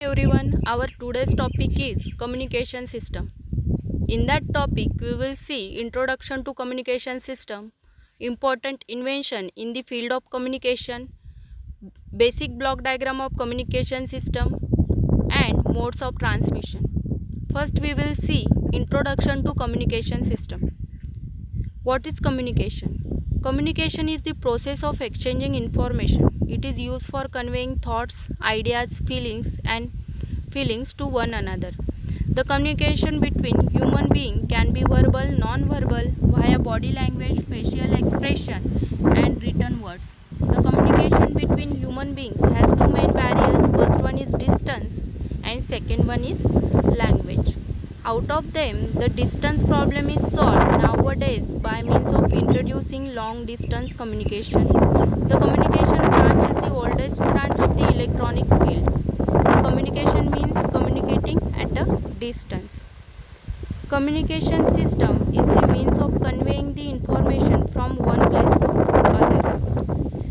everyone, our today's topic is communication system. In that topic, we will see introduction to communication system, important invention in the field of communication, basic block diagram of communication system, and modes of transmission. First, we will see introduction to communication system. What is communication? Communication is the process of exchanging information. It is used for conveying thoughts, ideas, feelings to one another. The communication between human beings can be verbal, non-verbal, via body language, facial expression, and written words. The communication between human beings has two main barriers. First one is distance, and second one is language. Out of them, the distance problem is solved nowadays by means of introducing long distance communication. The communication branch is the oldest branch of the electronic field. The communication means communicating at a distance. Communication system is the means of conveying the information from one place to other.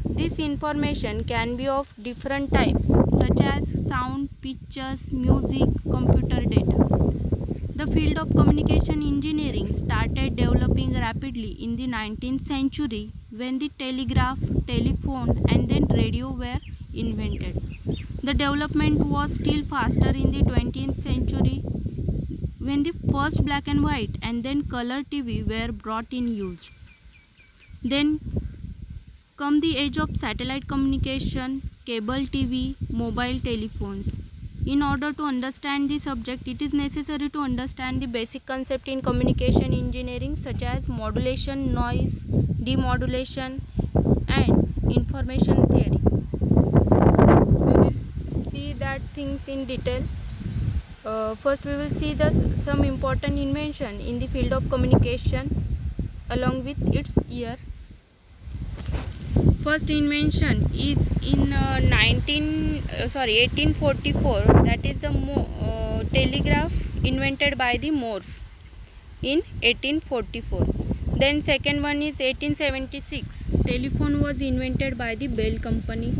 This information can be of different types such as sound, pictures, music, computer data. The field of communication engineering started developing rapidly in the 19th century when the telegraph, telephone, and then radio were invented. The development was still faster in the 20th century when the first black and white and then color TV were brought in use. Then come the age of satellite communication, cable TV, mobile telephones. In order to understand the subject, it is necessary to understand the basic concept in communication engineering such as modulation, noise, demodulation, and information theory. We will see that things in detail. First, we will see some important invention in the field of communication along with its year. First invention is in 1844, that is the telegraph invented by the Morse in 1844. Then second one is 1876, telephone was invented by the Bell company.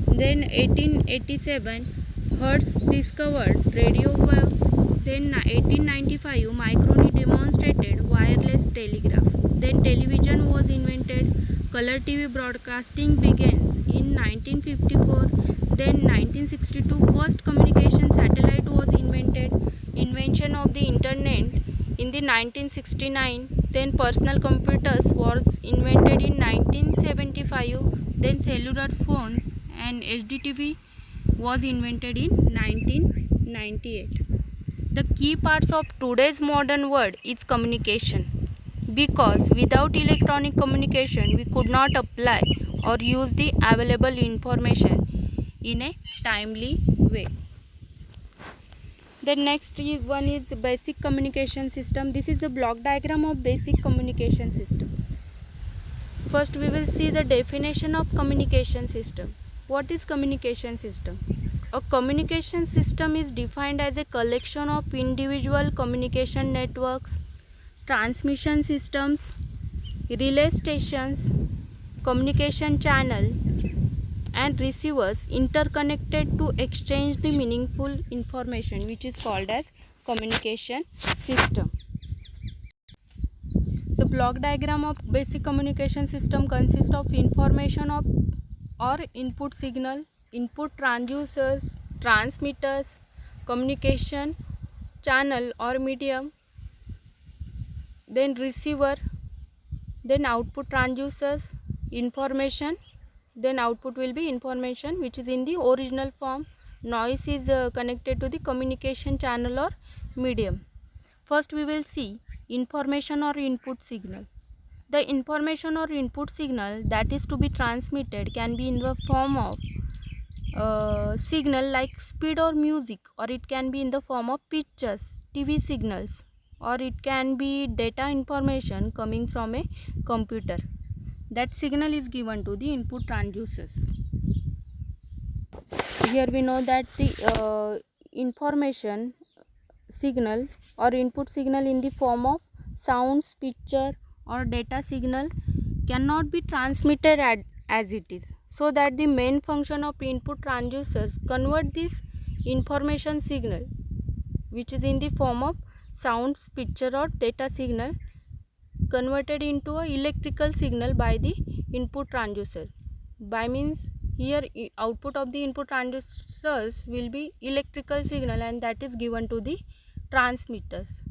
Then 1887, Hertz discovered radio waves. Then 1895, Marconi demonstrated wireless telegraph. Then television was invented. Color TV broadcasting began in 1954. Then 1962, first communication satellite was invented. Invention of the internet in the 1969. Then personal computers was invented in 1975. Then cellular phones and HDTV was invented in 1998. The key parts of today's modern world is communication. Because without electronic communication, we could not apply or use the available information in a timely way. The next one is basic communication system. This is the block diagram of basic communication system. First, we will see the definition of communication system. What is communication system? A communication system is defined as a collection of individual communication networks, transmission systems, relay stations, communication channel, and receivers interconnected to exchange the meaningful information, which is called as communication system. The block diagram of basic communication system consists of information or input signal, input transducers, transmitters, communication channel or medium, then receiver, then output transducers, information, then output will be information which is in the original form. Noise is connected to the communication channel or medium. First we will see information or input signal. The information or input signal that is to be transmitted can be in the form of signal like speed or music, or it can be in the form of pictures, TV signals, or it can be data information coming from a computer. That signal is given to the input transducers. Here we know that the information signal or input signal in the form of sounds, picture, or data signal cannot be transmitted as it is, so that the main function of input transducers convert this information signal which is in the form of sound, picture or data signal converted into a electrical signal by the input transducer. By means here output of the input transducers will be electrical signal and that is given to the transmitters,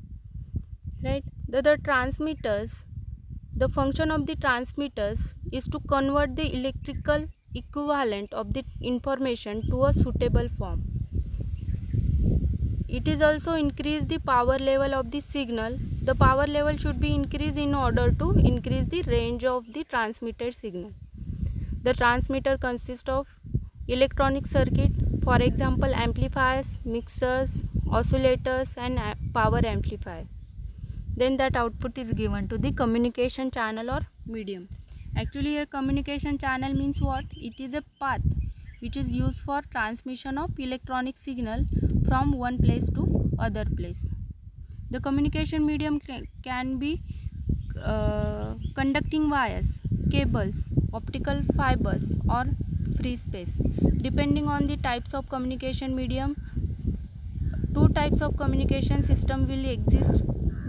right? The transmitters, the function of the transmitters is to convert the electrical equivalent of the information to a suitable form. It is also increase the power level of the signal. The power level should be increased in order to increase the range of the transmitted signal. The transmitter consists of electronic circuit, for example amplifiers, mixers, oscillators and power amplifier. Then that output is given to the communication channel or medium. Actually here communication channel means what? It is a path which is used for transmission of electronic signal from one place to other place. The communication medium can be conducting wires, cables, optical fibers or free space. Depending on the types of communication medium, two types of communication system will exist,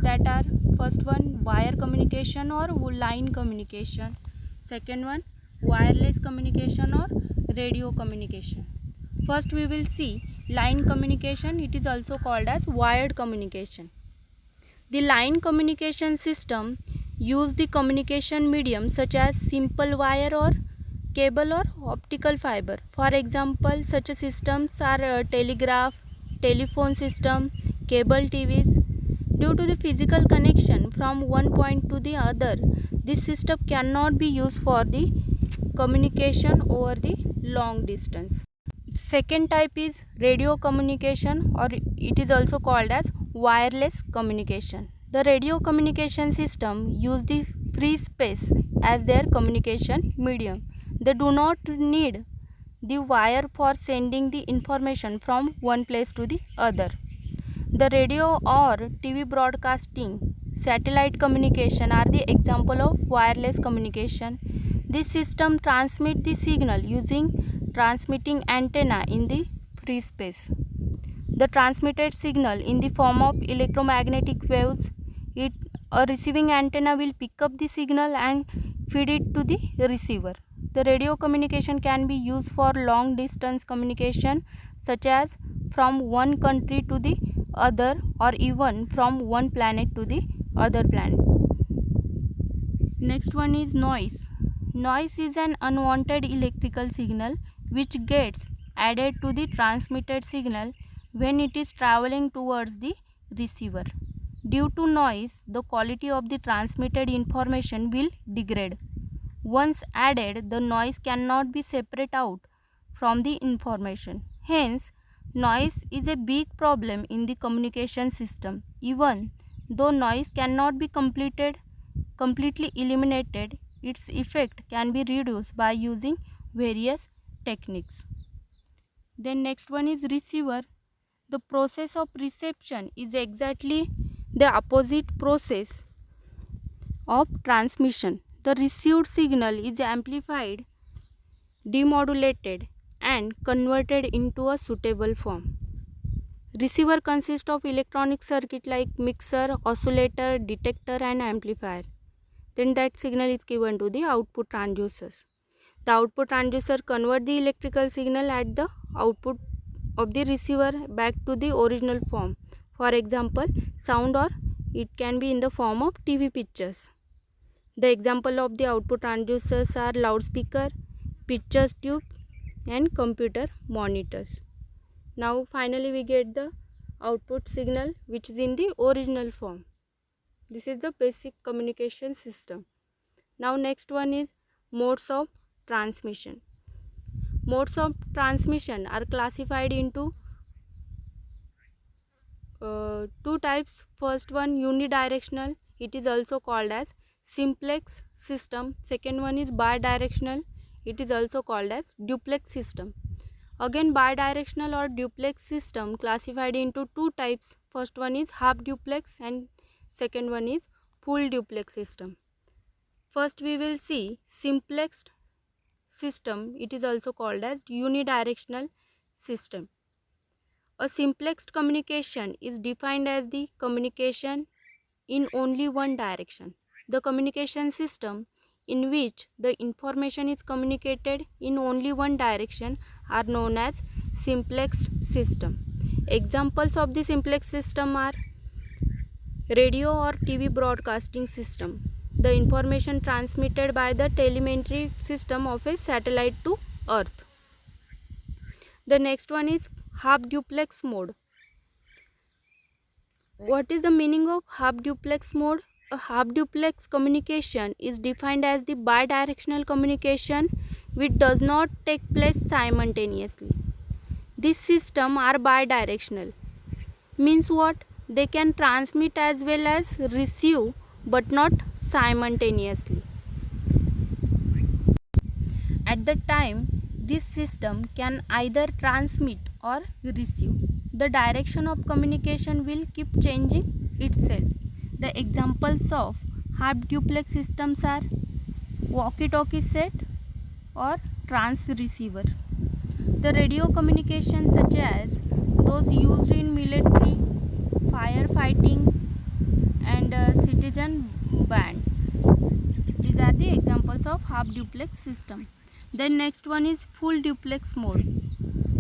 that are first one wire communication or line communication, second one wireless communication or radio communication. First we will see line communication. It is also called as wired communication. The line communication system use the communication medium such as simple wire or cable or optical fiber. For example, such systems are telegraph, telephone system, cable TVs. Due to the physical connection from one point to the other, this system cannot be used for the communication over the long distance. Second type is radio communication, or it is also called as wireless communication. The radio communication system use the free space as their communication medium. They do not need the wire for sending the information from one place to the other. The radio or TV broadcasting, satellite communication are the example of wireless communication. This system transmits the signal using transmitting antenna in the free space. The transmitted signal in the form of electromagnetic waves. A receiving antenna will pick up the signal and feed it to the receiver. The radio communication can be used for long distance communication, such as from one country to the other or even from one planet to the other planet. Next one is noise. Noise is an unwanted electrical signal which gets added to the transmitted signal when it is traveling towards the receiver. Due to noise, the quality of the transmitted information will degrade. Once added, the noise cannot be separated out from the information. Hence, noise is a big problem in the communication system. Even though noise cannot be completely eliminated, its effect can be reduced by using various techniques. Then next one is receiver. The process of reception is exactly the opposite process of transmission. The received signal is amplified, demodulated and converted into a suitable form. Receiver consists of electronic circuit like mixer, oscillator, detector and amplifier. Then that signal is given to the output transducers. The output transducer convert the electrical signal at the output of the receiver back to the original form. For example, sound, or it can be in the form of TV pictures. The example of the output transducers are loudspeaker, pictures tube and computer monitors. Now finally we get the output signal which is in the original form. This is the basic communication system. Now next one is modes of transmission. Modes of transmission are classified into two types. First one unidirectional, it is also called as simplex system. Second one is bidirectional, it is also called as duplex system. Again, bidirectional or duplex system classified into two types. First one is half duplex and second one is full duplex system. First we will see simplex system. It is also called as unidirectional system. A simplexed communication is defined as the communication in only one direction. The communication system in which the information is communicated in only one direction are known as simplexed system. Examples of the simplex system are radio or TV broadcasting system. The information transmitted by the telemetry system of a satellite to Earth. The next one is half duplex mode. What is the meaning of half duplex mode? A half duplex communication is defined as the bidirectional communication which does not take place simultaneously. These systems are bidirectional. Means what? They can transmit as well as receive but not simultaneously. At the time, this system can either transmit or receive. The direction of communication will keep changing itself. The examples of half duplex systems are walkie-talkie set or transceiver. The radio communications such as those used in military, firefighting and citizen band. These are the examples of half duplex system. Then next one is full duplex mode.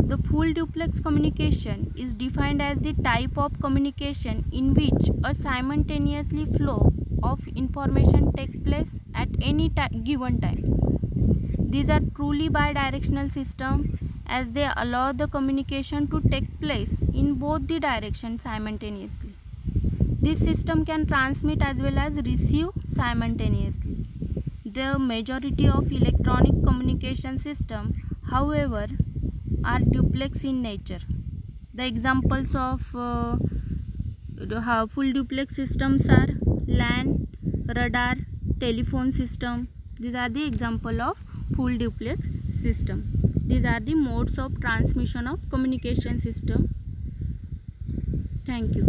The full duplex communication is defined as the type of communication in which a simultaneously flow of information takes place at any given time. These are truly bidirectional systems as they allow the communication to take place in both the directions simultaneously. This system can transmit as well as receive simultaneously. The majority of electronic communication systems, however, are duplex in nature. The examples of full duplex systems are LAN, radar, telephone system. These are the example of full duplex system. These are the modes of transmission of communication system. Thank you.